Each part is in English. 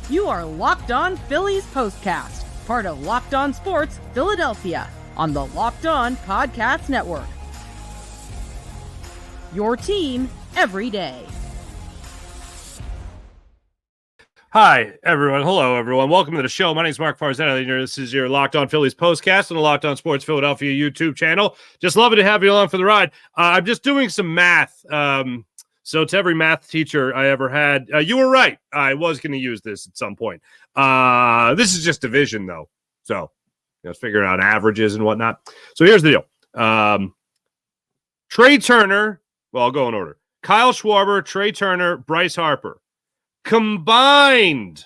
You are Locked On Phillies Postcast, part of Locked On Sports Philadelphia, on the Locked On Podcast Network. Your team every day. Hi, everyone. Hello, everyone. Welcome to the show. My name is Mark Farzetta. This is your Locked On Phillies Postcast on the Locked On Sports Philadelphia YouTube channel. Just loving to have you along for the ride. I'm just doing some math. So to every math teacher I ever had, you were right. I was going to use this at some point. This is just division, though. So, figuring out averages and whatnot. So here's the deal. Trey Turner, well, I'll go in order. Kyle Schwarber, Trey Turner, Bryce Harper. Combined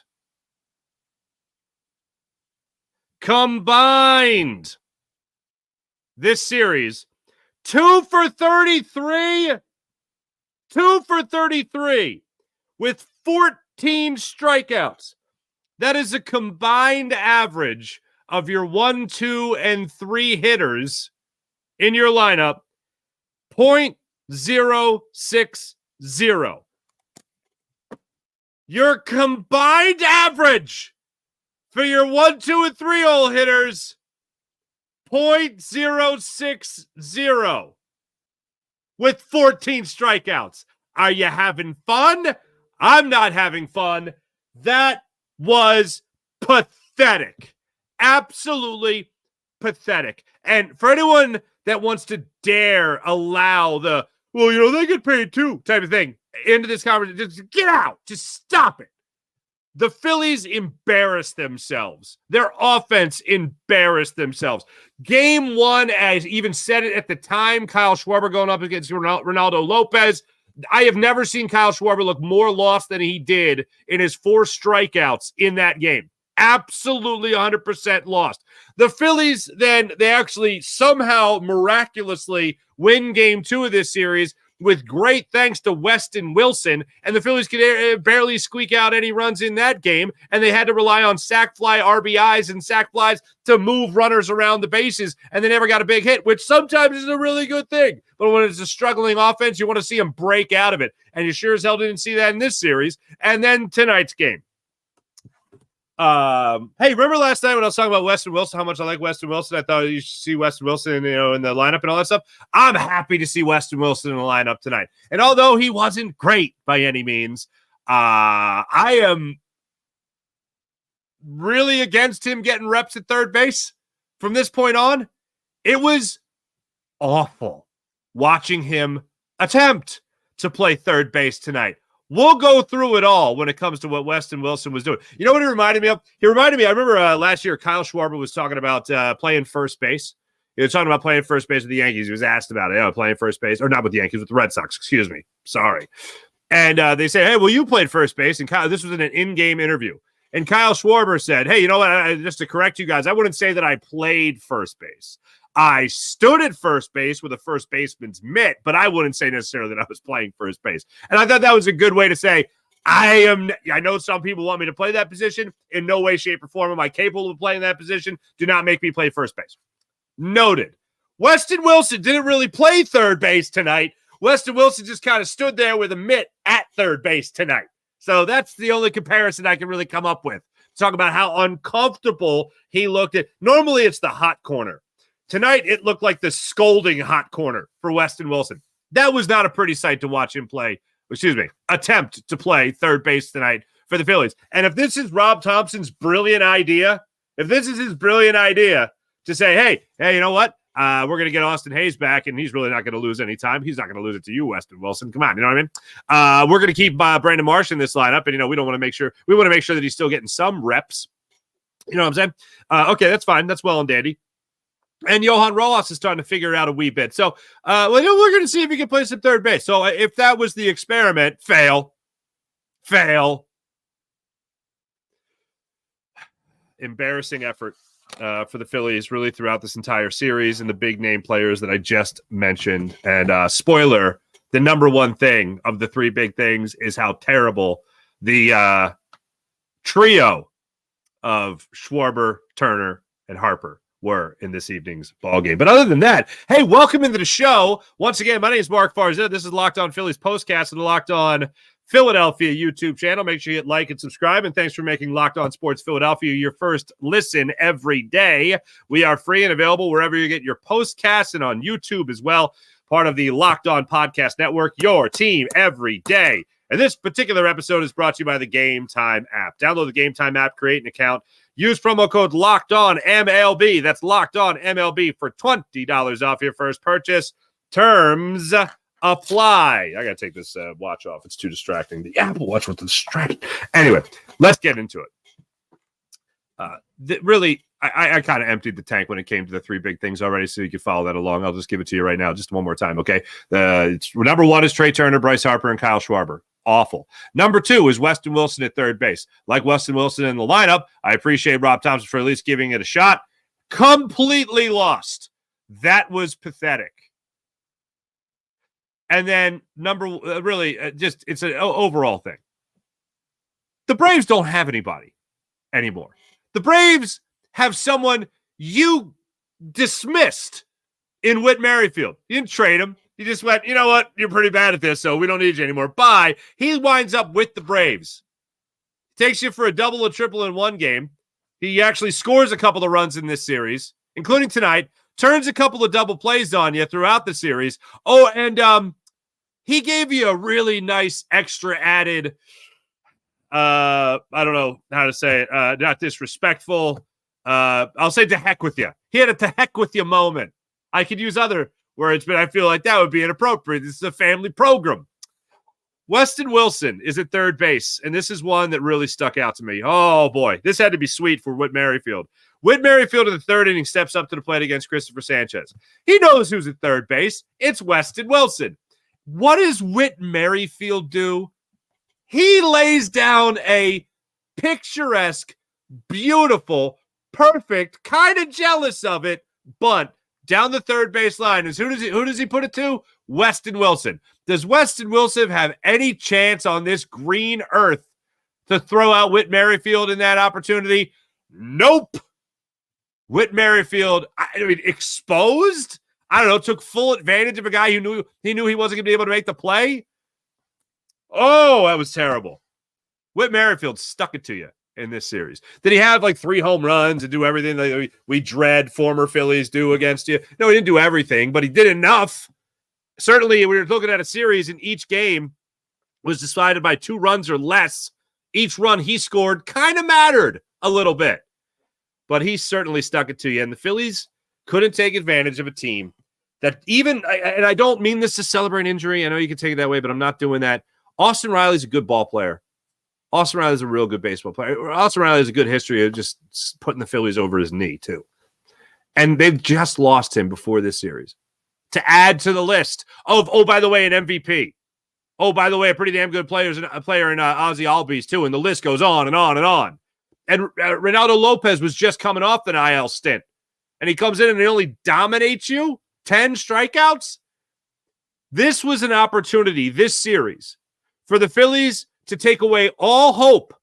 this series, 2 for 33. 2 for 33 with 14 strikeouts. That is a combined average of your 1, 2, and 3 hitters in your lineup, .060. Your combined average for your 1, 2, and 3 hole hitters, .060. With 14 strikeouts. Are you having fun? I'm not having fun. That was pathetic. Absolutely pathetic. And for anyone that wants to dare allow the, they get paid too type of thing into this conversation, just get out. Just stop it. The Phillies embarrassed themselves. Their offense embarrassed themselves. Game 1, as even said it at the time, Kyle Schwarber going up against Ronaldo Lopez. I have never seen Kyle Schwarber look more lost than he did in his 4 strikeouts in that game. Absolutely 100% lost. The Phillies, then, they actually somehow miraculously win Game 2 of this series with great thanks to Weston Wilson, and the Phillies could barely squeak out any runs in that game, and they had to rely on sac fly RBIs and sac flies to move runners around the bases, and they never got a big hit, which sometimes is a really good thing. But when it's a struggling offense, you want to see them break out of it, and you sure as hell didn't see that in this series. And then tonight's game. Hey, remember last night when I was talking about Weston Wilson, how much I like Weston Wilson? I thought you should see Weston Wilson, in the lineup and all that stuff. I'm happy to see Weston Wilson in the lineup tonight. And although he wasn't great by any means, I am really against him getting reps at third base from this point on. It was awful watching him attempt to play third base tonight. We'll go through it all when it comes to what Weston Wilson was doing. You know what he reminded me of? I remember last year, Kyle Schwarber was talking about playing first base. He was talking about playing first base with the Yankees. He was asked about it. Playing first base, or not with the Yankees, with the Red Sox. Excuse me. Sorry. And they say, hey, well, you played first base. And Kyle, this was in an in-game interview. And Kyle Schwarber said, hey, you know what? Just to correct you guys, I wouldn't say that I played first base. I stood at first base with a first baseman's mitt, but I wouldn't say necessarily that I was playing first base. And I thought that was a good way to say, I know some people want me to play that position. In no way, shape, or form am I capable of playing that position. Do not make me play first base. Noted. Weston Wilson didn't really play third base tonight. Weston Wilson just kind of stood there with a mitt at third base tonight. So that's the only comparison I can really come up with. Talk about how uncomfortable he looked at. Normally, it's the hot corner. Tonight, it looked like the scolding hot corner for Weston Wilson. That was not a pretty sight to watch him attempt to play third base tonight for the Phillies. And if this is Rob Thompson's brilliant idea, to say, hey, you know what? We're going to get Austin Hayes back, and he's really not going to lose any time. He's not going to lose it to you, Weston Wilson. Come on, you know what I mean? We're going to keep Brandon Marsh in this lineup, and, we want to make sure that he's still getting some reps. You know what I'm saying? Okay, that's fine. That's well and dandy. And Johan Rojas is starting to figure it out a wee bit. So, we're going to see if he can play some third base. So, if that was the experiment, fail. Embarrassing effort for the Phillies really throughout this entire series and the big name players that I just mentioned. And spoiler, the number one thing of the 3 big things is how terrible the trio of Schwarber, Turner, and Harper were in this evening's ball game. But other than that, hey, welcome into the show. Once again, my name is Mark Farzetta. This is Locked On Phillies Postcast and the Locked On Philadelphia YouTube channel. Make sure you hit like and subscribe. And thanks for making Locked On Sports Philadelphia your first listen every day. We are free and available wherever you get your postcasts and on YouTube as well. Part of the Locked On Podcast Network, your team every day. And this particular episode is brought to you by the GameTime app. Download the GameTime app, create an account, use promo code LOCKEDONMLB. That's LOCKEDONMLB for $20 off your first purchase. Terms apply. I got to take this watch off. It's too distracting. The Apple Watch was distracting. Anyway, let's get into it. Really, I kind of emptied the tank when it came to the three big things already, so you can follow that along. I'll just give it to you right now, just one more time, okay? Number one is Trey Turner, Bryce Harper, and Kyle Schwarber. Awful. Number two is Weston Wilson at third base. Like Weston Wilson in the lineup, I appreciate Rob Thompson for at least giving it a shot. Completely lost. That was pathetic. And then it's an overall thing. The Braves don't have anybody anymore. The Braves have someone you dismissed in Whit Merrifield. You didn't trade him. You just went, you know what? You're pretty bad at this, so we don't need you anymore. Bye. He winds up with the Braves. Takes you for a double, a triple in one game. He actually scores a couple of runs in this series, including tonight. Turns a couple of double plays on you throughout the series. Oh, and he gave you a really nice extra added, I don't know how to say it, not disrespectful. I'll say to heck with you. He had a to heck with you moment. I could use other words, but I feel like that would be inappropriate. This is a family program. Weston Wilson is at third base, and this is one that really stuck out to me. Oh, boy. This had to be sweet for Whit Merrifield. Whit Merrifield in the third inning steps up to the plate against Cristopher Sanchez. He knows who's at third base. It's Weston Wilson. What does Whit Merrifield do? He lays down a picturesque, beautiful, perfect, kind of jealous of it, bunt down the third base line. And who does he put it to? Weston Wilson. Does Weston Wilson have any chance on this green earth to throw out Whit Merrifield in that opportunity? Nope. Whit Merrifield, exposed? I don't know, took full advantage of a guy who knew he wasn't going to be able to make the play. Oh, that was terrible. Whit Merrifield stuck it to you in this series. Did he have like 3 home runs and do everything that we dread former Phillies do against you? No, he didn't do everything, but he did enough. Certainly, we were looking at a series, and each game was decided by 2 runs or less. Each run he scored kind of mattered a little bit, but he certainly stuck it to you. And the Phillies couldn't take advantage of a team that even, and I don't mean this to celebrate injury. I know you can take it that way, but I'm not doing that. Austin Riley's a good ball player. Austin Riley's a real good baseball player. Austin Riley has a good history of just putting the Phillies over his knee, too. And they've just lost him before this series. To add to the list of, oh, by the way, an MVP. Oh, by the way, a pretty damn good player in Ozzie Albies, too. And the list goes on and on and on. And Ronaldo Lopez was just coming off an IL stint. And he comes in and he only dominates you. 10 strikeouts. This was an opportunity, this series, for the Phillies to take away all hope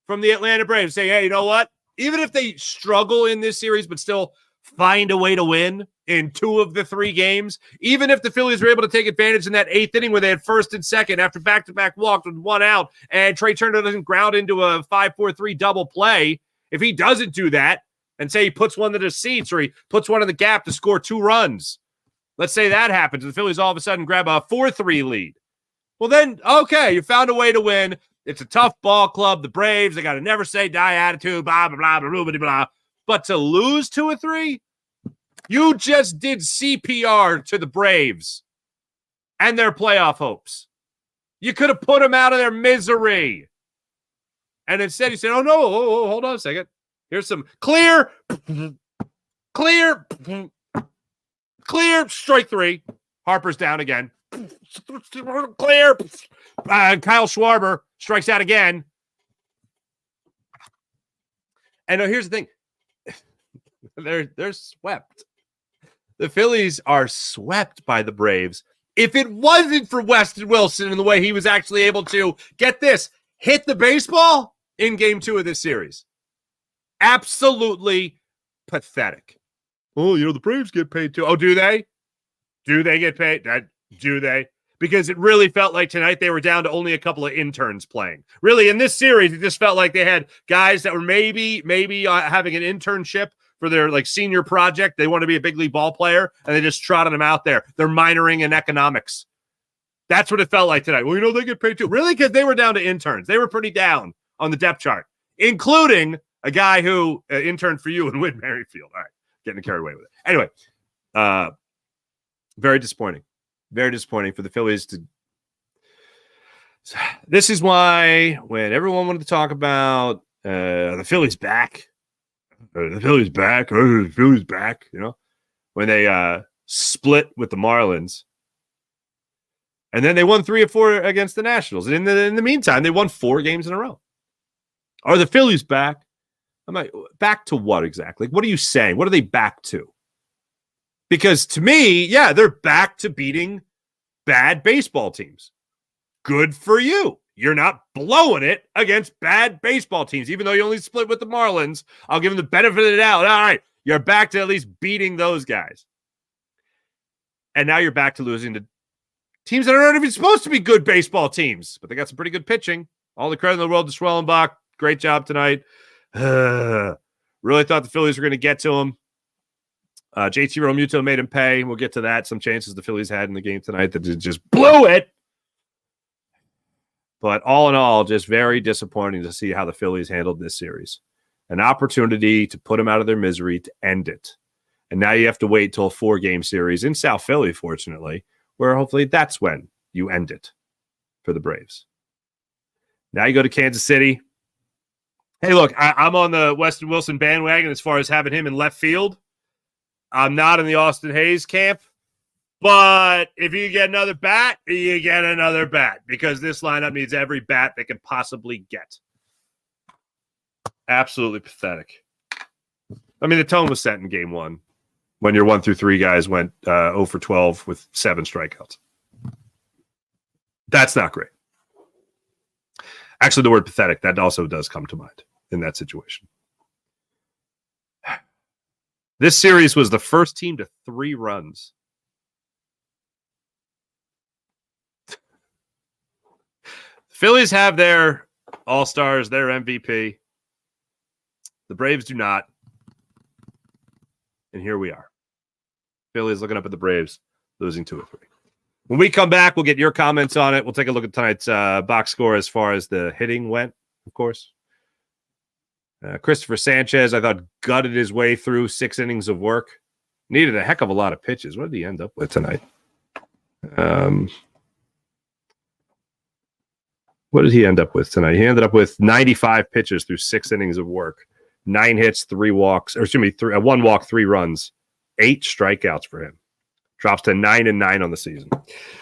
from the Atlanta Braves. Say, hey, you know what? Even if they struggle in this series, but still find a way to win in 2 of the 3 games, even if the Phillies were able to take advantage in that 8th inning where they had first and second after back-to-back walks with 1 out, and Trey Turner doesn't ground into a 5-4-3 double play, if he doesn't do that, and say he puts one to the seats or he puts one in the gap to score 2 runs, let's say that happens, and the Phillies all of a sudden grab a 4-3 lead. Well, then, okay, you found a way to win. It's a tough ball club. The Braves, they got a never say die attitude, blah, blah, blah, blah, blah, blah. But to lose 2-3, you just did CPR to the Braves and their playoff hopes. You could have put them out of their misery. And instead you said, oh, no, hold on a second. Here's some clear, strike 3. Harper's down again. Clear. Kyle Schwarber strikes out again. And here's the thing. They're swept. The Phillies are swept by the Braves. If it wasn't for Weston Wilson and the way he was actually able to, get this, hit the baseball in game 2 of this series. Absolutely pathetic. Oh, the Braves get paid too. Oh, do they? Do they get paid? Do they? because it really felt like tonight they were down to only a couple of interns playing. Really, in this series, it just felt like they had guys that were maybe having an internship for their like senior project. They want to be a big league ball player, and they just trotted them out there. They're minoring in economics. That's what it felt like tonight. Well, they get paid too. Really, because they were down to interns. They were pretty down on the depth chart, including a guy who interned for you in Whit Merrifield. All right, getting carried away with it. Anyway, very disappointing. Very disappointing for the Phillies to. This is why when everyone wanted to talk about the Phillies back, the Phillies back, the Phillies back, when they split with the Marlins. And then they won 3 or 4 against the Nationals. And in the meantime, they won 4 games in a row. Are the Phillies back? I'm like, back to what exactly? What are you saying? What are they back to? Because to me, yeah, they're back to beating bad baseball teams. Good for you. You're not blowing it against bad baseball teams. Even though you only split with the Marlins, I'll give them the benefit of the doubt. All right, you're back to at least beating those guys. And now you're back to losing to teams that are not even supposed to be good baseball teams, but they got some pretty good pitching. All the credit in the world to Schwellenbach. Great job tonight. Really thought the Phillies were going to get to him. JT Realmuto made him pay. We'll get to that. Some chances the Phillies had in the game tonight that just blew it. But all in all, just very disappointing to see how the Phillies handled this series. An opportunity to put them out of their misery, to end it. And now you have to wait till a 4-game series in South Philly, fortunately, where hopefully that's when you end it for the Braves. Now you go to Kansas City. Hey, look, I'm on the Weston Wilson bandwagon as far as having him in left field. I'm not in the Austin Hayes camp. But if you get another bat, you get another bat, because this lineup needs every bat they can possibly get. Absolutely pathetic. I mean, the tone was set in game 1 when your 1 through 3 guys went 0 for 12 with 7 strikeouts. That's not great. Actually, the word pathetic, that also does come to mind in that situation. This series was the first team to 3 runs. Phillies have their all-stars, their MVP. The Braves do not. And here we are. Phillies looking up at the Braves, losing 2 or 3. When we come back, we'll get your comments on it. We'll take a look at tonight's box score as far as the hitting went, of course. Cristopher Sanchez, I thought, gutted his way through 6 innings of work. Needed a heck of a lot of pitches. What did he end up with tonight? What did he end up with tonight? He ended up with 95 pitches through 6 innings of work. 9 hits, 3 walks, or excuse me, 1 walk, 3 runs, 8 strikeouts for him. Drops to 9-9 on the season.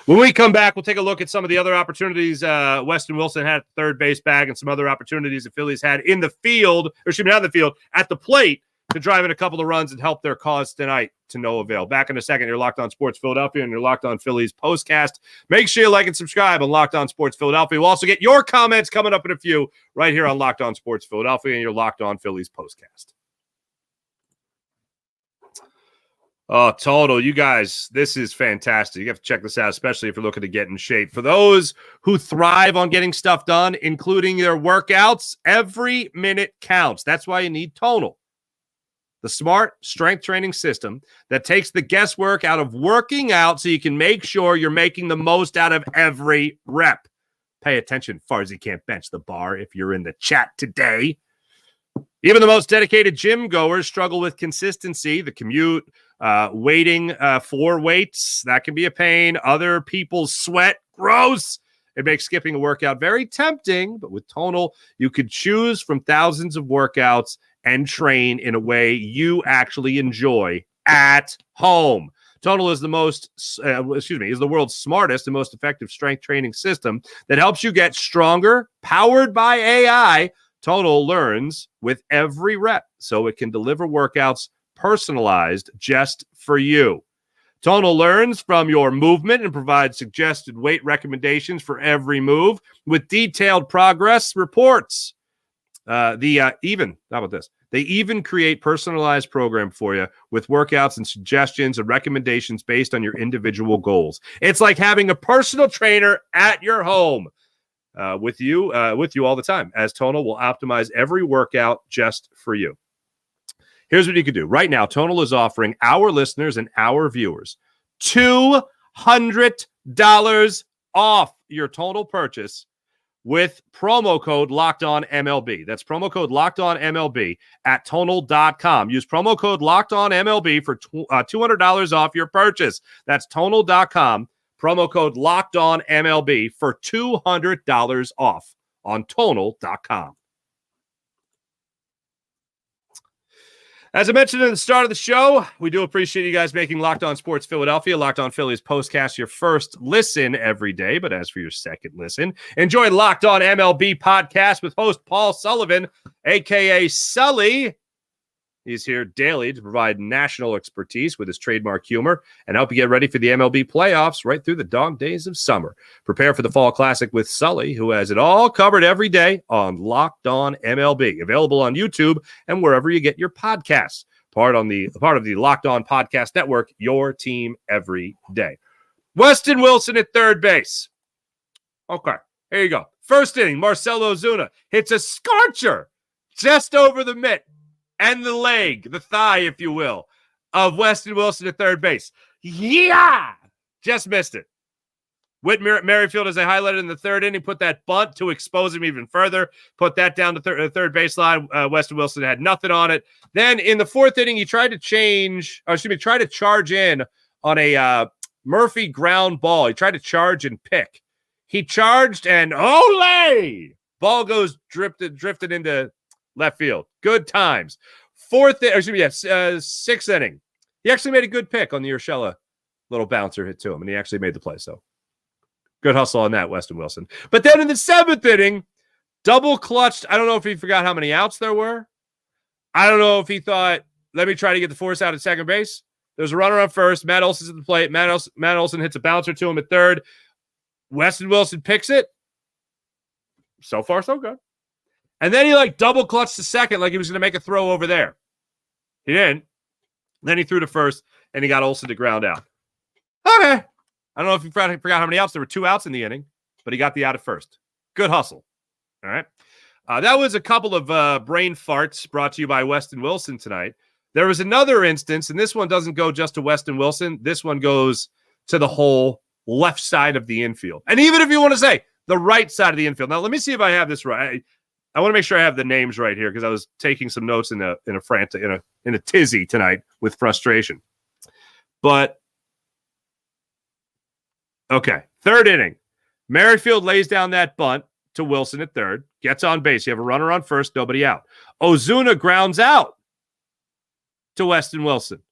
When we come back, we'll take a look at some of the other opportunities Weston Wilson had at the third base bag, and some other opportunities the Phillies had in the field, or excuse me, not in the field, at the plate, to drive in a couple of runs and help their cause tonight to no avail. Back in a second. You're Locked On Sports Philadelphia, and you're Locked On Phillies postcast. Make sure you like and subscribe on Locked On Sports Philadelphia. We'll also get your comments coming up in a few right here on Locked On Sports Philadelphia, and you're Locked On Phillies postcast. Oh, total. You guys, this is fantastic. You have to check this out, especially if you're looking to get in shape. For those who thrive on getting stuff done, including their workouts, every minute counts. That's why you need Tonal, the smart strength training system that takes the guesswork out of working out so you can make sure you're making the most out of every rep. Pay attention, Farzy can't bench the bar if you're in the chat today. Even the most dedicated gym goers struggle with consistency, the commute, waiting for weights. That can be a pain. Other people's sweat. Gross. It makes skipping a workout very tempting, but with Tonal, you could choose from thousands of workouts and train in a way you actually enjoy at home. Tonal is the world's smartest and most effective strength training system that helps you get stronger, powered by AI. Tonal learns with every rep, so it can deliver workouts personalized just for you. Tonal learns from your movement and provides suggested weight recommendations for every move with detailed progress reports. How about this? They even create personalized program for you with workouts and suggestions and recommendations based on your individual goals. It's like having a personal trainer at your home with you all the time, as Tonal will optimize every workout just for you. Here's what you can do. Right now, Tonal is offering our listeners and our viewers $200 off your total purchase with promo code LOCKEDONMLB. That's promo code LOCKEDONMLB at Tonal.com. Use promo code LOCKEDONMLB for $200 off your purchase. That's Tonal.com. Promo code LOCKEDONMLB for $200 off on Tonal.com. As I mentioned at the start of the show, we do appreciate you guys making Locked On Sports Philadelphia, Locked On Phillies Postcast your first listen every day. But as for your second listen, enjoy Locked On MLB Podcast with host Paul Sullivan, a.k.a. Sully. He's here daily to provide national expertise with his trademark humor and help you get ready for the MLB playoffs right through the dog days of summer. Prepare for the Fall Classic with Sully, who has it all covered every day on Locked On MLB. Available on YouTube and wherever you get your podcasts. Part of the Locked On Podcast Network, your team every day. Weston Wilson at third base. Okay, here you go. First inning, Marcell Ozuna hits a scorcher just over the mitt and the leg, the thigh, if you will, of Weston Wilson at third base. Yeah! Just missed it. Whit Merrifield, as I highlighted in the third inning, put that bunt to expose him even further, put that down to the third baseline. Weston Wilson had nothing on it. Then in the fourth inning, he tried to charge in on a Murphy ground ball. He tried to charge and pick. He charged and ole! Ball goes drifted into left field. Good times. Sixth inning. He actually made a good pick on the Urshela little bouncer hit to him, and he actually made the play. So good hustle on that, Weston Wilson. But then in the seventh inning, double clutched. I don't know if he forgot how many outs there were. I don't know if he thought, let me try to get the force out at second base. There's a runner on first. Matt Olson's at the plate. Matt Olson hits a bouncer to him at third. Weston Wilson picks it. So far, so good. And then he double clutched to second like he was going to make a throw over there. He didn't. Then he threw to first, and he got Olson to ground out. Okay. I don't know if you forgot how many outs. There were 2 outs in the inning, but he got the out at first. Good hustle. All right. That was a couple of brain farts brought to you by Weston Wilson tonight. There was another instance, and this one doesn't go just to Weston Wilson. This one goes to the whole left side of the infield. And even if you want to say the right side of the infield. Now, let me see if I have this right. I want to make sure I have the names right here because I was taking some notes in a tizzy tonight with frustration. But okay, third inning, Merrifield lays down that bunt to Wilson at third, gets on base. You have a runner on first, nobody out. Ozuna grounds out to Weston Wilson.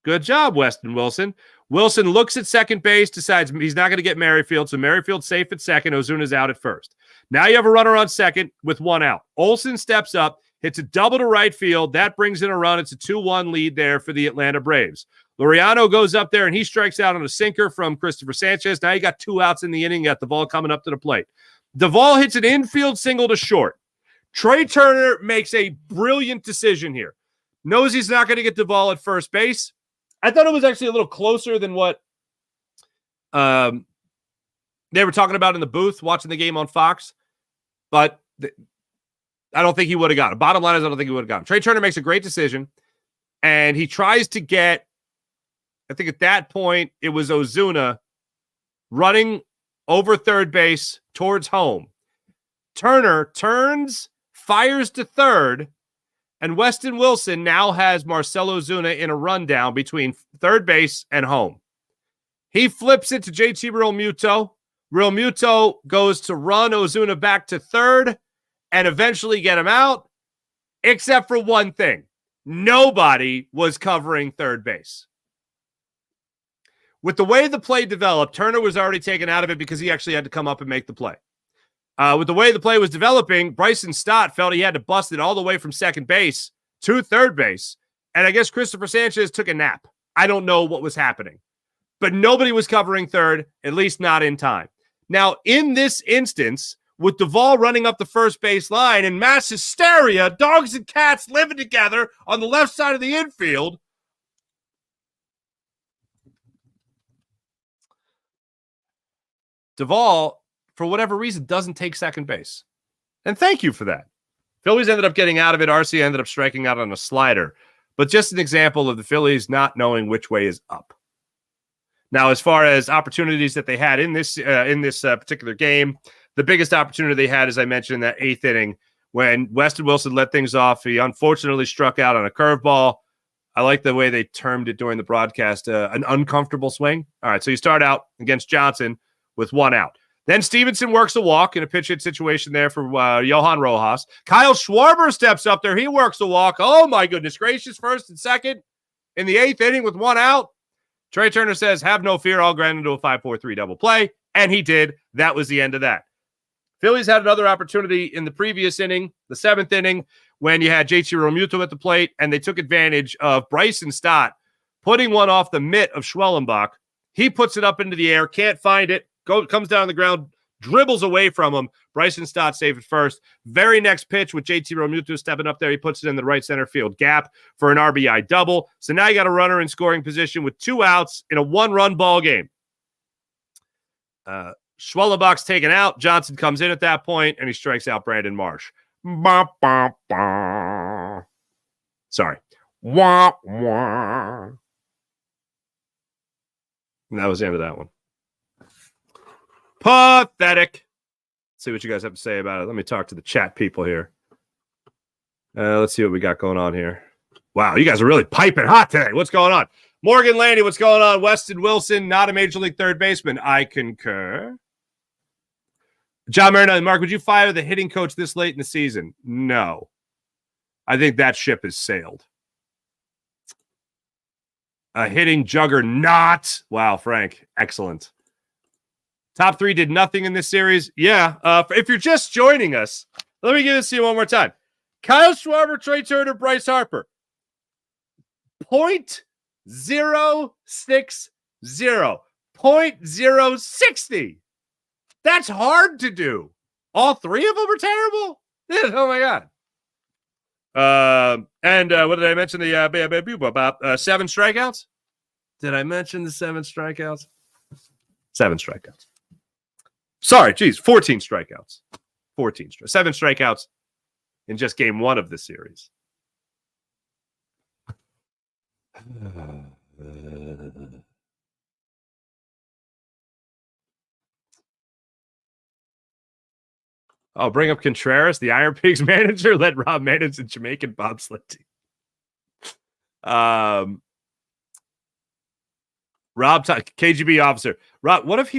Good job, Weston Wilson. Wilson looks at second base, decides he's not going to get Merrifield, so Merrifield's safe at second. Ozuna's out at first. Now you have a runner on second with 1 out. Olson steps up, hits a double to right field. That brings in a run. It's a 2-1 lead there for the Atlanta Braves. Laureano goes up there, and he strikes out on a sinker from Cristopher Sanchez. Now you got 2 outs in the inning. You got Duvall coming up to the plate. Duvall hits an infield single to short. Trey Turner makes a brilliant decision here. Knows he's not going to get Duvall at first base. I thought it was actually a little closer than what they were talking about in the booth watching the game on Fox. But I don't think he would have got him. Bottom line is I don't think he would have got him. Trey Turner makes a great decision, and he tries to get, I think at that point, it was Ozuna running over third base towards home. Turner turns, fires to third, and Weston Wilson now has Marcell Ozuna in a rundown between third base and home. He flips it to JT Realmuto. Realmuto goes to run Ozuna back to third and eventually get him out, except for one thing. Nobody was covering third base. With the way the play developed, Turner was already taken out of it because he actually had to come up and make the play. With the way the play was developing, Bryson Stott felt he had to bust it all the way from second base to third base. And I guess Cristopher Sanchez took a nap. I don't know what was happening. But nobody was covering third, at least not in time. Now, in this instance, with Duvall running up the first base line and mass hysteria, dogs and cats living together on the left side of the infield. Duvall, for whatever reason, doesn't take second base. And thank you for that. Phillies ended up getting out of it. RC ended up striking out on a slider. But just an example of the Phillies not knowing which way is up. Now, as far as opportunities that they had in this particular game, the biggest opportunity they had, as I mentioned, in that 8th inning, when Weston Wilson let things off. He unfortunately struck out on a curveball. I like the way they termed it during the broadcast, an uncomfortable swing. All right, so you start out against Johnson with 1 out. Then Stevenson works a walk in a pitch hit situation there for Johan Rojas. Kyle Schwarber steps up there. He works a walk. Oh, my goodness gracious. First and second in the 8th inning with 1 out. Trey Turner says, have no fear. I'll grind into a 5-4-3 double play. And he did. That was the end of that. Phillies had another opportunity in the previous inning, the 7th inning, when you had JT Realmuto at the plate, and they took advantage of Bryce and Stott putting one off the mitt of Schwellenbach. He puts it up into the air, can't find it, comes down on the ground, dribbles away from him. Bryson Stott saved it first. Very next pitch with JT Realmuto stepping up there, he puts it in the right center field gap for an RBI double. So now you got a runner in scoring position with 2 outs in a 1-run ball game. Schwellenbach's taken out. Johnson comes in at that point, and he strikes out Brandon Marsh. Bah, bah, bah. Sorry. Wah, wah. And that was the end of that one. Pathetic. Let's see what you guys have to say about it. Let me talk to the chat people here. Let's see what we got going on here. Wow, you guys are really piping hot today. What's going on? Morgan Landy, what's going on? Weston Wilson, not a Major League third baseman. I concur. John Marino, Mark, would you fire the hitting coach this late in the season? No. I think that ship has sailed. A hitting juggernaut. Wow, Frank. Excellent. Top 3 did nothing in this series. Yeah. If you're just joining us, let me give this to you one more time. Kyle Schwarber, Trey Turner, Bryce Harper. 0.060. 0.060. That's hard to do. All 3 of them are terrible. Oh my God. And what did I mention? The 7 strikeouts. Did I mention the 7 strikeouts? 7 strikeouts. Sorry, geez, 14 strikeouts. 7 strikeouts in just game 1 of the series. I'll bring up Contreras, the Iron Pigs manager, let Rob manage the Jamaican bobsled team. Rob, KGB officer. Rob, what if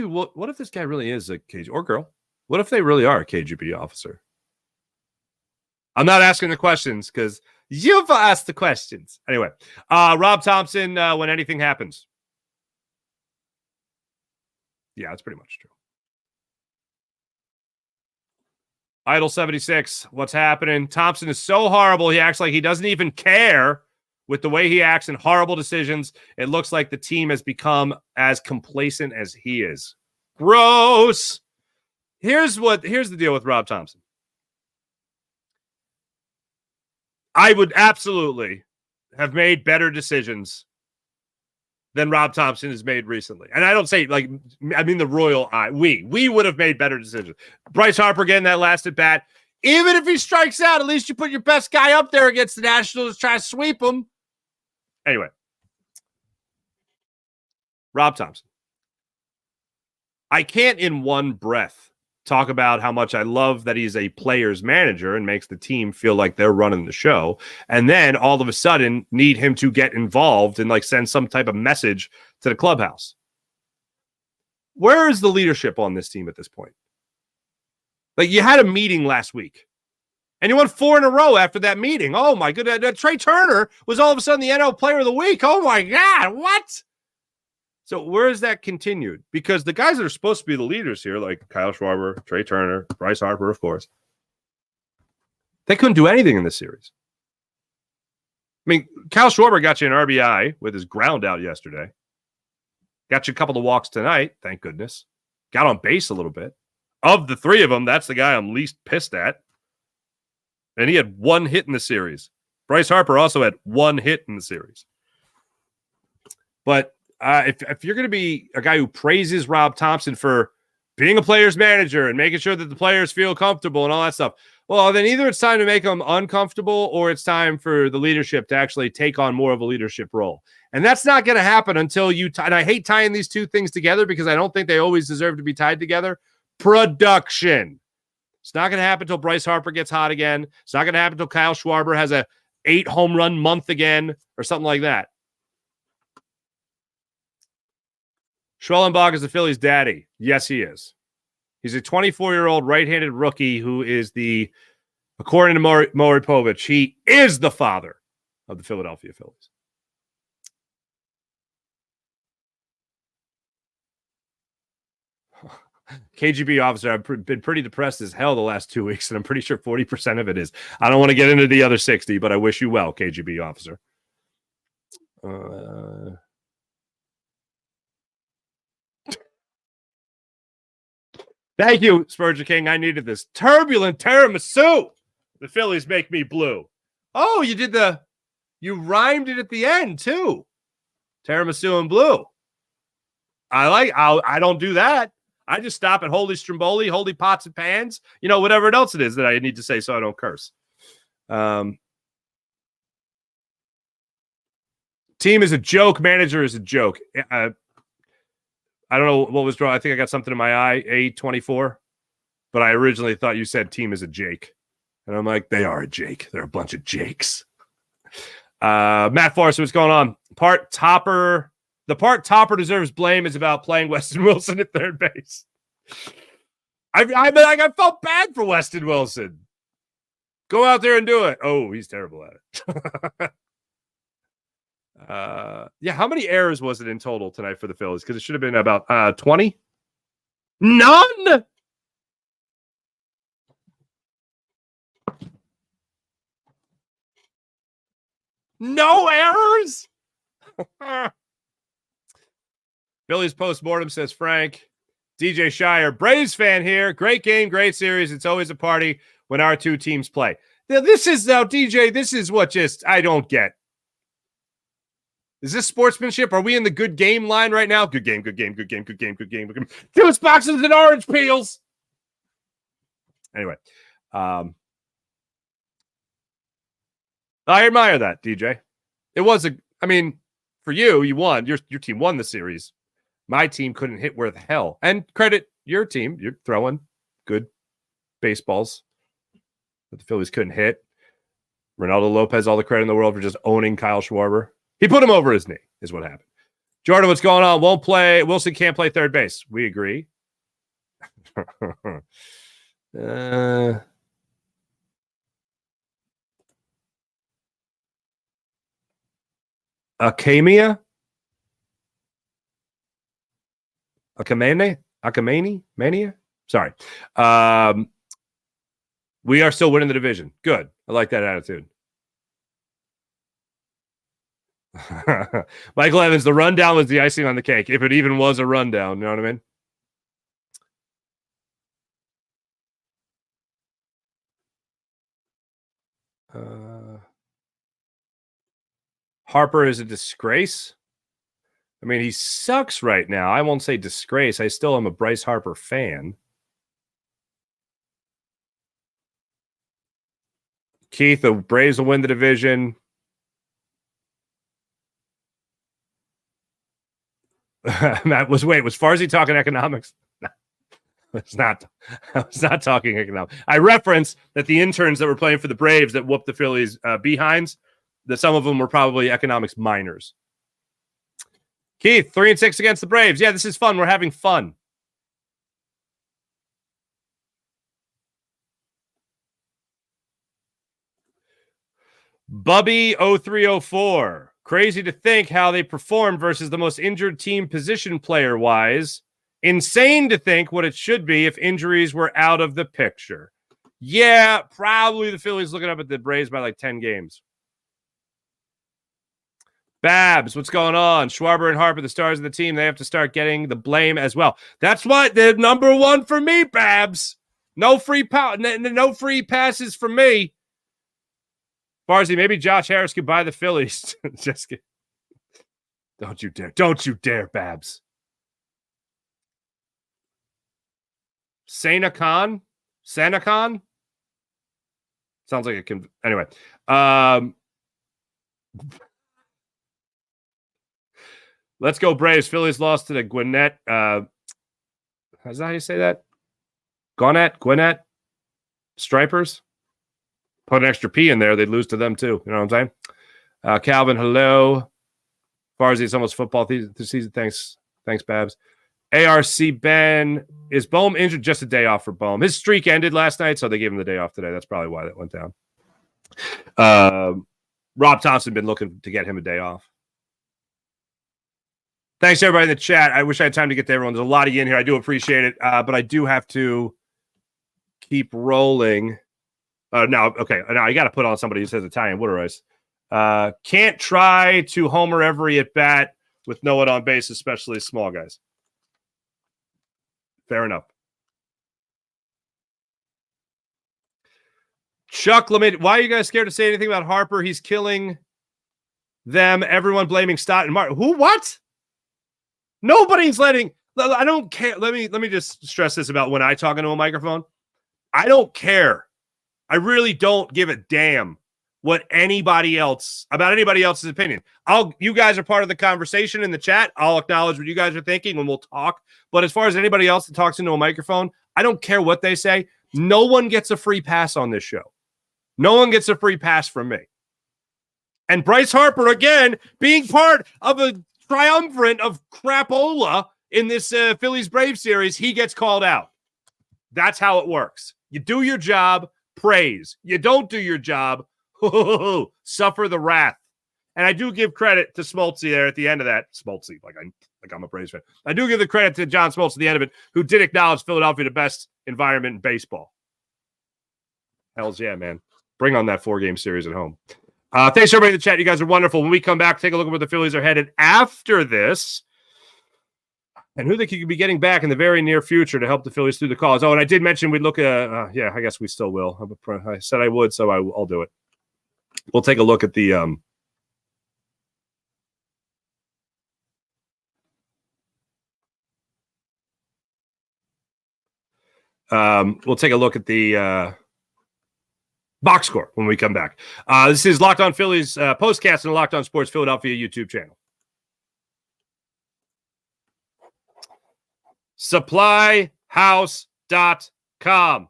this guy really is a KGB or girl? What if they really are a KGB officer? I'm not asking the questions because you've asked the questions. Anyway, Rob Thompson, when anything happens. Yeah, that's pretty much true. Idle 76, what's happening? Thompson is so horrible, he acts like he doesn't even care with the way he acts in horrible decisions. It looks like the team has become as complacent as he is. Gross. Here's the deal with Rob Thompson. I would absolutely have made better decisions than Rob Thompson has made recently. And I don't say, I mean the royal eye. We would have made better decisions. Bryce Harper getting that last at bat. Even if he strikes out, at least you put your best guy up there against the Nationals to try to sweep him. Anyway. Rob Thompson. I can't in one breath talk about how much I love that he's a player's manager and makes the team feel like they're running the show, and then all of a sudden need him to get involved and send some type of message to the clubhouse. Where is the leadership on this team at this point? You had a meeting last week and you won 4 in a row after that meeting. Oh my goodness. Trey Turner was all of a sudden the NL player of the week. Oh my God. What? So where is that continued? Because the guys that are supposed to be the leaders here, like Kyle Schwarber, Trey Turner, Bryce Harper, of course, they couldn't do anything in this series. I mean, Kyle Schwarber got you an RBI with his ground out yesterday. Got you a couple of walks tonight, thank goodness. Got on base a little bit. Of the three of them, that's the guy I'm least pissed at. And he had one hit in the series. Bryce Harper also had one hit in the series. But if you're going to be a guy who praises Rob Thompson for being a player's manager and making sure that the players feel comfortable and all that stuff, well, then either it's time to make them uncomfortable or it's time for the leadership to actually take on more of a leadership role. And that's not going to happen until you and I hate tying these two things together because I don't think they always deserve to be tied together. Production. It's not going to happen until Bryce Harper gets hot again. It's not going to happen until Kyle Schwarber has a 8 home run month again or something like that. Schwellenbach is the Phillies' daddy. Yes, he is. He's a 24-year-old right-handed rookie who is according to Maury Povich, he is the father of the Philadelphia Phillies. KGB officer, I've been pretty depressed as hell the last 2 weeks, and I'm pretty sure 40% of it is. I don't want to get into the other 60, but I wish you well, KGB officer. Thank you, Spurgeon King. I needed this. Turbulent tiramisu. The Phillies make me blue. Oh, you rhymed it at the end, too. Tiramisu and blue. I don't do that. I just stop at holy stromboli, holy pots and pans, whatever else it is that I need to say so I don't curse. Team is a joke. Manager is a joke. I don't know what was wrong. I think I got something in my eye, A24. But I originally thought you said team is a Jake. And I'm like, they are a Jake. They're a bunch of Jakes. Matt Forrest, what's going on? The part Topper deserves blame is about playing Weston Wilson at third base. I felt bad for Weston Wilson. Go out there and do it. Oh, he's terrible at it. How many errors was it in total tonight for the Phillies? Because it should have been about 20. None. No errors. Phillies postmortem, says Frank. DJ Shire, Braves fan here. Great game, great series. It's always a party when our two teams play. This is now, DJ, this is what I don't get. Is this sportsmanship? Are we in the good game line right now? Good game, good game, good game, good game, good game, good game. Juice boxes and orange peels. Anyway. I admire that, DJ. It was for you won. Your team won the series. My team couldn't hit worth hell. And credit your team. You're throwing good baseballs that the Phillies couldn't hit. Ronaldo Lopez, all the credit in the world for just owning Kyle Schwarber. He put him over his knee, is what happened. Jordan, what's going on? Won't play. Wilson can't play third base. We agree. Akamia? Akamani? Mania? Sorry. We are still winning the division. Good. I like that attitude. Michael Evans, the rundown was the icing on the cake. If it even was a rundown, you know what I mean? Harper is a disgrace. I mean, he sucks right now. I won't say disgrace. I still am a Bryce Harper fan. Keith, the Braves will win the division. Matt was Farzy talking economics? No, I was not talking economics. I referenced that the interns that were playing for the Braves that whooped the Phillies behinds, that some of them were probably economics minors. Keith, 3-6 against the Braves. Yeah, this is fun. We're having fun. Bubby 0304. Crazy to think how they performed versus the most injured team position player-wise. Insane to think what it should be if injuries were out of the picture. Yeah, probably the Phillies looking up at the Braves by like 10 games. Babs, what's going on? Schwarber and Harper, the stars of the team, they have to start getting the blame as well. That's what they're number one for me, Babs. No free passes for me. Barzy, maybe Josh Harris could buy the Phillies. Just kidding. Don't you dare. Don't you dare, Babs. Sanacon? Sounds like it can. Anyway. Let's go Braves. Phillies lost to the Gwinnett. Is that how you say that? Gwinnett? Stripers? Put an extra P in there, they'd lose to them too. You know what I'm saying? Calvin, hello. Barzy, it's almost football season. Thanks, Babs. ARC Ben, is Bohm injured? Just a day off for Bohm. His streak ended last night, so they gave him the day off today. That's probably why that went down. Rob Thompson been looking to get him a day off. Thanks, everybody in the chat. I wish I had time to get to everyone. There's a lot of you in here. I do appreciate it, but I do have to keep rolling. Now I got to put on somebody who says Italian water ice. Can't try to homer every at-bat with no one on base, especially small guys. Fair enough. Chuck Lemay, why are you guys scared to say anything about Harper? He's killing them. Everyone blaming Stott and Martin. Who? What? Nobody's letting. I don't care. Let me just stress this about when I talk into a microphone. I don't care. I really don't give a damn what anybody else's opinion. You guys are part of the conversation in the chat. I'll acknowledge what you guys are thinking and we'll talk. But as far as anybody else that talks into a microphone, I don't care what they say. No one gets a free pass on this show. No one gets a free pass from me. And Bryce Harper, again, being part of a triumvirate of crapola in this Phillies Brave series, he gets called out. That's how it works. You do your job, praise. You don't do your job, suffer the wrath. And I do give credit to Smoltzy there at the end of that. Smoltzy, like I'm a Braves fan. I do give the credit to John Smoltz at the end of it, who did acknowledge Philadelphia the best environment in baseball. Hells yeah, man. Bring on that 4-game series at home. Thanks, everybody in the chat. You guys are wonderful. When we come back, take a look at where the Phillies are headed after this and who they could be getting back in the very near future to help the Phillies through the calls. Oh, and I did mention we'd look at, I guess we still will. I said I would, so I'll do it. We'll take a look at the box score when we come back. This is Locked On Phillies postcast and the Locked On Sports Philadelphia YouTube channel. SupplyHouse.com.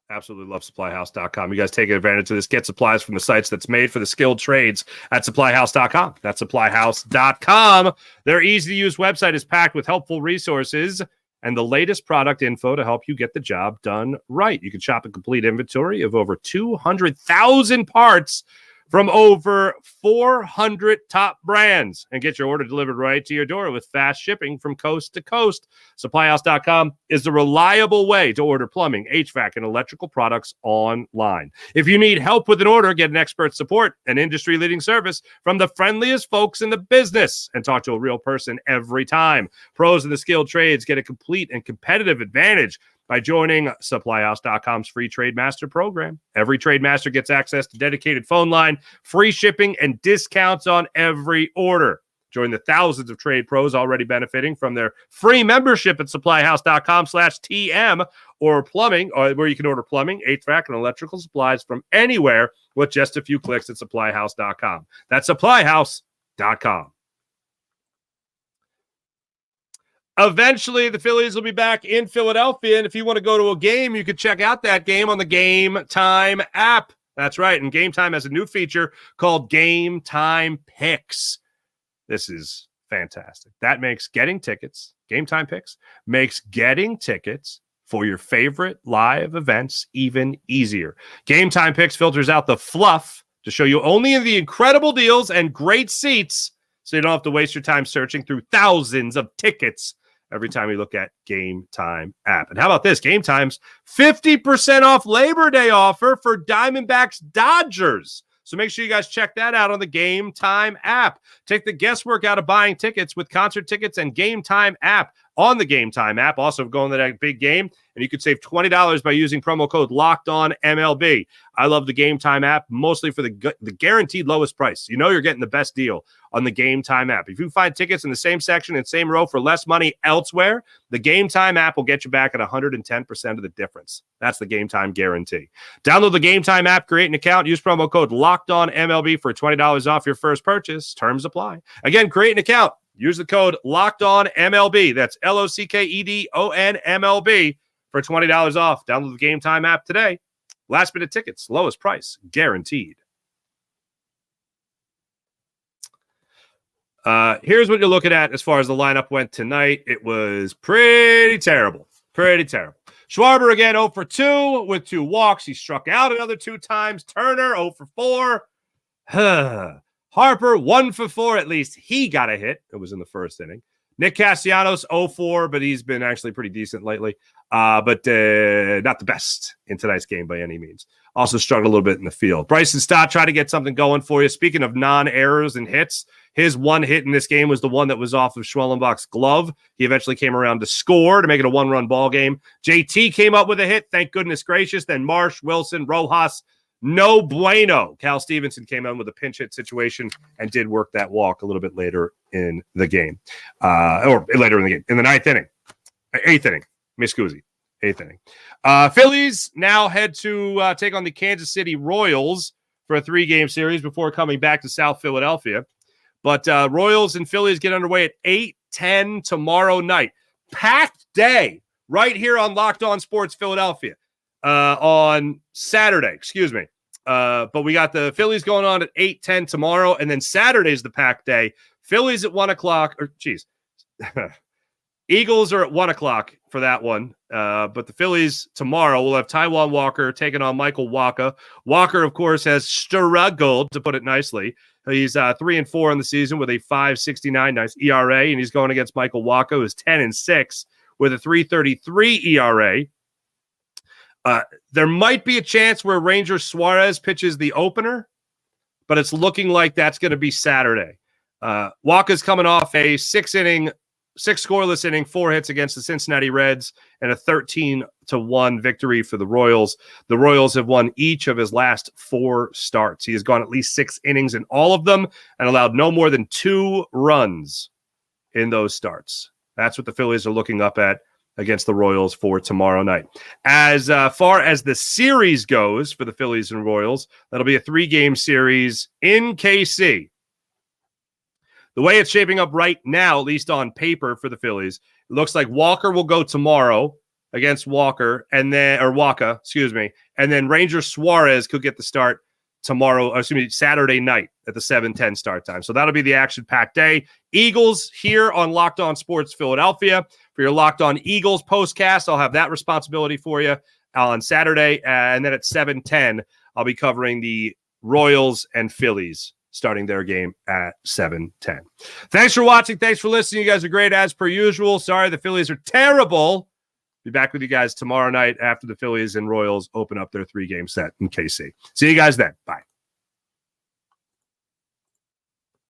Absolutely love SupplyHouse.com. You guys take advantage of this. Get supplies from the sites that's made for the skilled trades at SupplyHouse.com. That's SupplyHouse.com. Their easy-to-use website is packed with helpful resources and the latest product info to help you get the job done right. You can shop a complete inventory of over 200,000 parts from over 400 top brands and get your order delivered right to your door with fast shipping from coast to coast. SupplyHouse.com is the reliable way to order plumbing, HVAC, and electrical products online. If you need help with an order, get an expert support and industry-leading service from the friendliest folks in the business and talk to a real person every time. Pros in the skilled trades get a complete and competitive advantage by joining SupplyHouse.com's free Trade Master program. Every Trade Master gets access to dedicated phone line, free shipping, and discounts on every order. Join the thousands of trade pros already benefiting from their free membership at SupplyHouse.com/TM or plumbing, or where you can order plumbing, HVAC, and electrical supplies from anywhere with just a few clicks at SupplyHouse.com. That's SupplyHouse.com. Eventually, the Phillies will be back in Philadelphia, and if you want to go to a game, you could check out that game on the GameTime app. That's right, and GameTime has a new feature called GameTime Picks. This is fantastic. That makes getting tickets, GameTime Picks, makes getting tickets for your favorite live events even easier. GameTime Picks filters out the fluff to show you only the incredible deals and great seats, so you don't have to waste your time searching through thousands of tickets every time you look at GameTime app. And how about this? GameTime's 50% off Labor Day offer for Diamondbacks Dodgers. So make sure you guys check that out on the GameTime app. Take the guesswork out of buying tickets with concert tickets and GameTime app on the GameTime app. Also going to that big game, and you could save $20 by using promo code LOCKEDONMLB. I love the GameTime app mostly for the guaranteed lowest price. You know you're getting the best deal on the GameTime app. If you find tickets in the same section and same row for less money elsewhere, the GameTime app will get you back at 110% of the difference. That's the GameTime guarantee. Download the GameTime app, create an account, use promo code LOCKEDONMLB for $20 off your first purchase. Terms apply. Again, create an account. Use the code LOCKEDONMLB. That's LOCKEDONMLB for $20 off. Download the GameTime app today. Last minute tickets, lowest price, guaranteed. Here's what you're looking at as far as the lineup went tonight. It was pretty terrible. Pretty terrible. Schwarber again 0 for 2 with 2 walks. He struck out another 2 times. Turner 0 for 4. Harper 1 for 4. At least he got a hit. It was in the first inning. Nick Castellanos 0-4, but he's been actually pretty decent lately. But not the best in tonight's game by any means. Also struggled a little bit in the field. Bryce and Stott try to get something going for you. Speaking of non-errors and hits, his one hit in this game was the one that was off of Schwellenbach's glove. He eventually came around to score to make it a 1-run ball game. JT came up with a hit. Thank goodness gracious. Then Marsh, Wilson, Rojas. No bueno. Cal Stevenson came in with a pinch hit situation and did work that walk a little bit later in the game. Or later in the game. In the 8th inning. Miss Guzzi. 8th inning. Phillies now head to take on the Kansas City Royals for a 3-game series before coming back to South Philadelphia. But Royals and Phillies get underway at 8:10 tomorrow night. Packed day right here on Locked On Sports Philadelphia on Saturday. But we got the Phillies going on at 8:10 tomorrow, and then Saturday's the packed day. Phillies at 1 o'clock. Eagles are at 1 o'clock for that one. But the Phillies tomorrow will have Taijuan Walker taking on Michael Wacha. Walker, of course, has struggled, to put it nicely. He's 3-4 in the season with a 5.69 nice ERA, and he's going against Michael Wacha, who's 10-6 with a 3.33 ERA. There might be a chance where Ranger Suarez pitches the opener, but it's looking like that's going to be Saturday. Wacha's coming off a 6 scoreless inning, 4 hits against the Cincinnati Reds, and a 13-1 victory for the Royals. The Royals have won each of his last 4 starts. He has gone at least 6 innings in all of them and allowed no more than 2 runs in those starts. That's what the Phillies are looking up at against the Royals for tomorrow night. As far as the series goes for the Phillies and Royals, that'll be a 3-game series in KC. The way it's shaping up right now, at least on paper for the Phillies, it looks like Walker will go tomorrow against Wacha, and then Ranger Suarez could get the start Saturday night at the 7:10 start time. So that'll be the action-packed day. Eagles here on Locked On Sports Philadelphia. For your Locked On Eagles postcast, I'll have that responsibility for you on Saturday. And then at 7:10, I'll be covering the Royals and Phillies starting their game at 7:10. Thanks for watching. Thanks for listening. You guys are great as per usual. Sorry, the Phillies are terrible. Be back with you guys tomorrow night after the Phillies and Royals open up their 3-game set in KC. See you guys then. Bye.